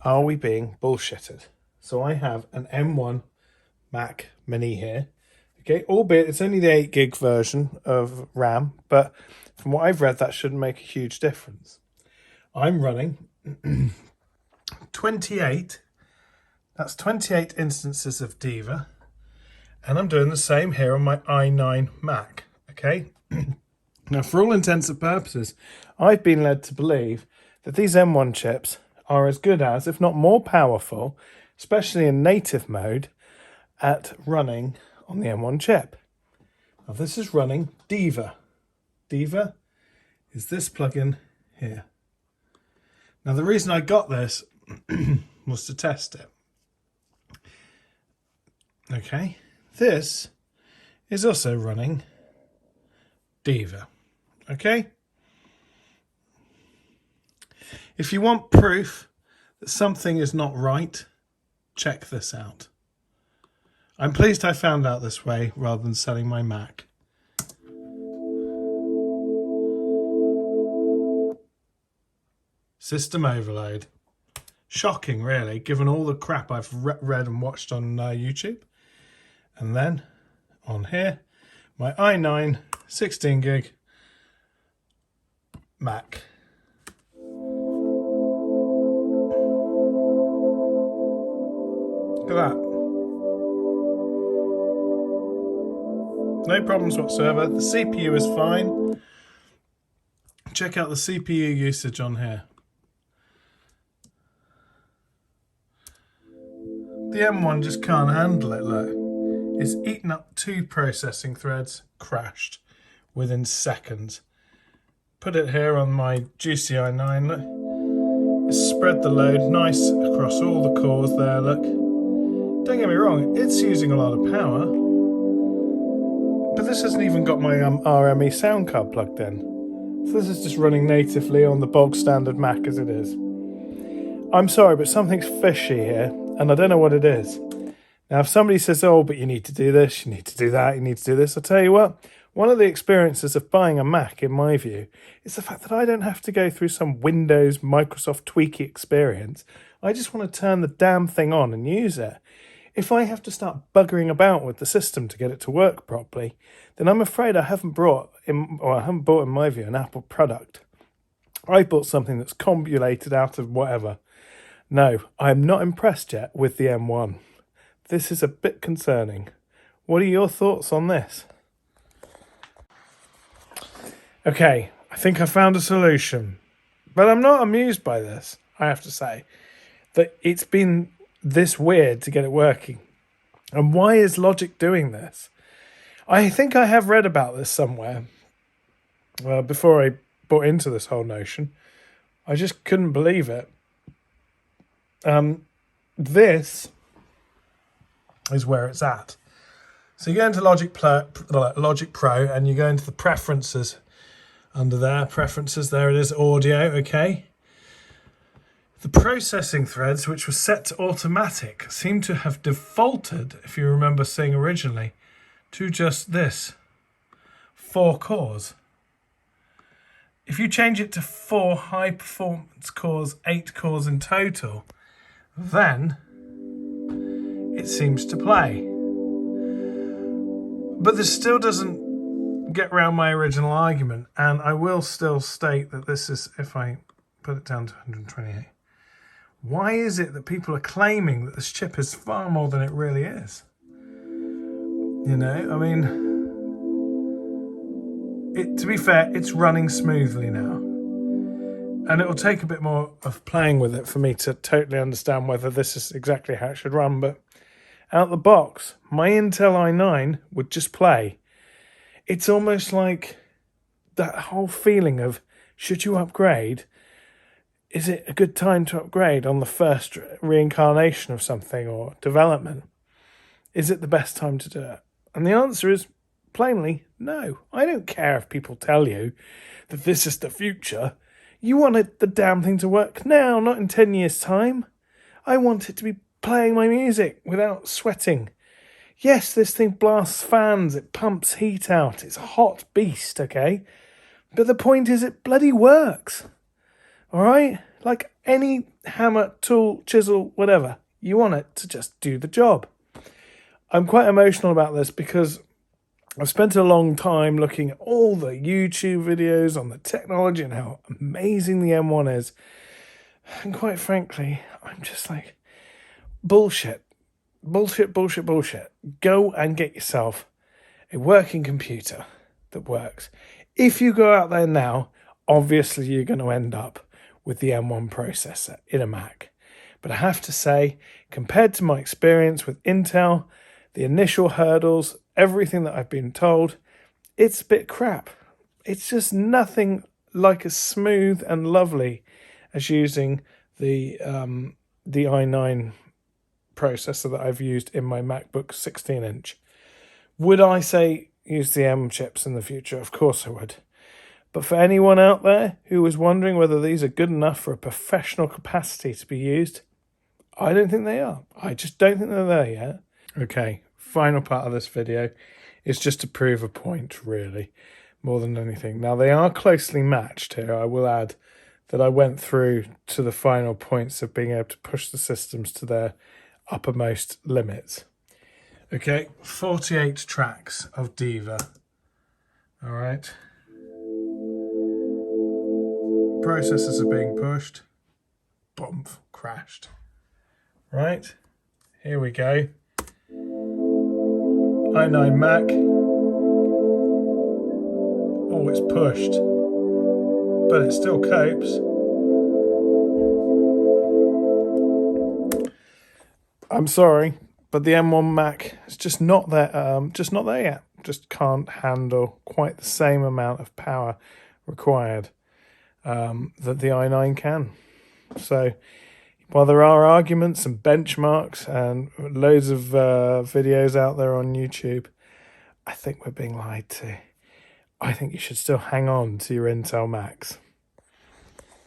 are we being bullshitted? So I have an M1 Mac Mini here. Okay, albeit it's only the 8 gig version of RAM, but from what I've read, that shouldn't make a huge difference. I'm running 28, that's 28 instances of Diva, and I'm doing the same here on my i9 Mac, okay? Now, for all intents and purposes, I've been led to believe that these M1 chips are as good as, if not more powerful, especially in native mode, at running on the M1 chip. Now, this is running Diva. Diva is this plugin here. Now, the reason I got this was to test it. Okay, this is also running Diva. Okay? If you want proof that something is not right, check this out. I'm pleased I found out this way rather than selling my Mac. System overload. Shocking, really, given all the crap I've read and watched on YouTube. And then, on here, my i9 16 gig Mac. Look at that. No problems whatsoever. The CPU is fine. Check out the CPU usage on here. The M1 just can't handle it, look. It's eaten up 2 processing threads, crashed within seconds. Put it here on my juicy i9, look. It's spread the load nice across all the cores there, look. Don't get me wrong, it's using a lot of power. But this hasn't even got my RME sound card plugged in. So this is just running natively on the bog standard Mac as it is. I'm sorry, but something's fishy here, and I don't know what it is. Now, if somebody says, oh, but you need to do this, you need to do that, you need to do this, I'll tell you what, one of the experiences of buying a Mac, in my view, is the fact that I don't have to go through some Windows, Microsoft tweaky experience. I just want to turn the damn thing on and use it. If I have to start buggering about with the system to get it to work properly, then I'm afraid I haven't bought, in my view, an Apple product. I bought something that's convoluted out of whatever. No, I'm not impressed yet with the M1. This is a bit concerning. What are your thoughts on this? Okay, I think I found a solution. But I'm not amused by this, I have to say. That it's been this weird to get it working. And why is Logic doing this? I think I have read about this somewhere before I bought into this whole notion. I just couldn't believe it. This is where it's at. So you go into Logic Pro and you go into the preferences under there. Preferences, there it is, audio, okay. The processing threads, which were set to automatic, seem to have defaulted, if you remember seeing originally, to just this, 4 cores. If you change it to 4 high performance cores, 8 cores in total, then it seems to play. But this still doesn't get around my original argument, and I will still state that this is, if I put it down to 128, why is it that people are claiming that this chip is far more than it really is? You know, I mean, to be fair, it's running smoothly now. And it will take a bit more of playing with it for me to totally understand whether this is exactly how it should run. But out the box, my Intel i9 would just play. It's almost like that whole feeling of, should you upgrade? Is it a good time to upgrade on the first reincarnation of something or development? Is it the best time to do it? And the answer is plainly no. I don't care if people tell you that this is the future. You want the damn thing to work now, not in 10 years' time. I want it to be playing my music without sweating. Yes, this thing blasts fans, it pumps heat out, it's a hot beast, okay? But the point is it bloody works. All right? Like any hammer, tool, chisel, whatever. You want it to just do the job. I'm quite emotional about this because I've spent a long time looking at all the YouTube videos on the technology and how amazing the M1 is. And quite frankly, I'm just like, bullshit. Bullshit, bullshit, bullshit. Go and get yourself a working computer that works. If you go out there now, obviously you're going to end up with the M1 processor in a Mac. But I have to say, compared to my experience with Intel, the initial hurdles, everything that I've been told, it's a bit crap. It's just nothing like as smooth and lovely as using the i9 processor that I've used in my MacBook 16-inch. Would I say use the M chips in the future? Of course I would. But for anyone out there who was wondering whether these are good enough for a professional capacity to be used, I don't think they are. I just don't think they're there yet. Okay, final part of this video is just to prove a point, really, more than anything. Now, they are closely matched here. I will add that I went through to the final points of being able to push the systems to their uppermost limits. Okay, 48 tracks of Diva. All right. Processors are being pushed. Boom, crashed. Right, here we go. i9 Mac. Oh, it's pushed, but it still copes. I'm sorry, but the M1 Mac is just not there. Just not there yet. Just can't handle quite the same amount of power required that the i9 can. So, while there are arguments and benchmarks and loads of videos out there on YouTube, I think we're being lied to. I think you should still hang on to your Intel Macs.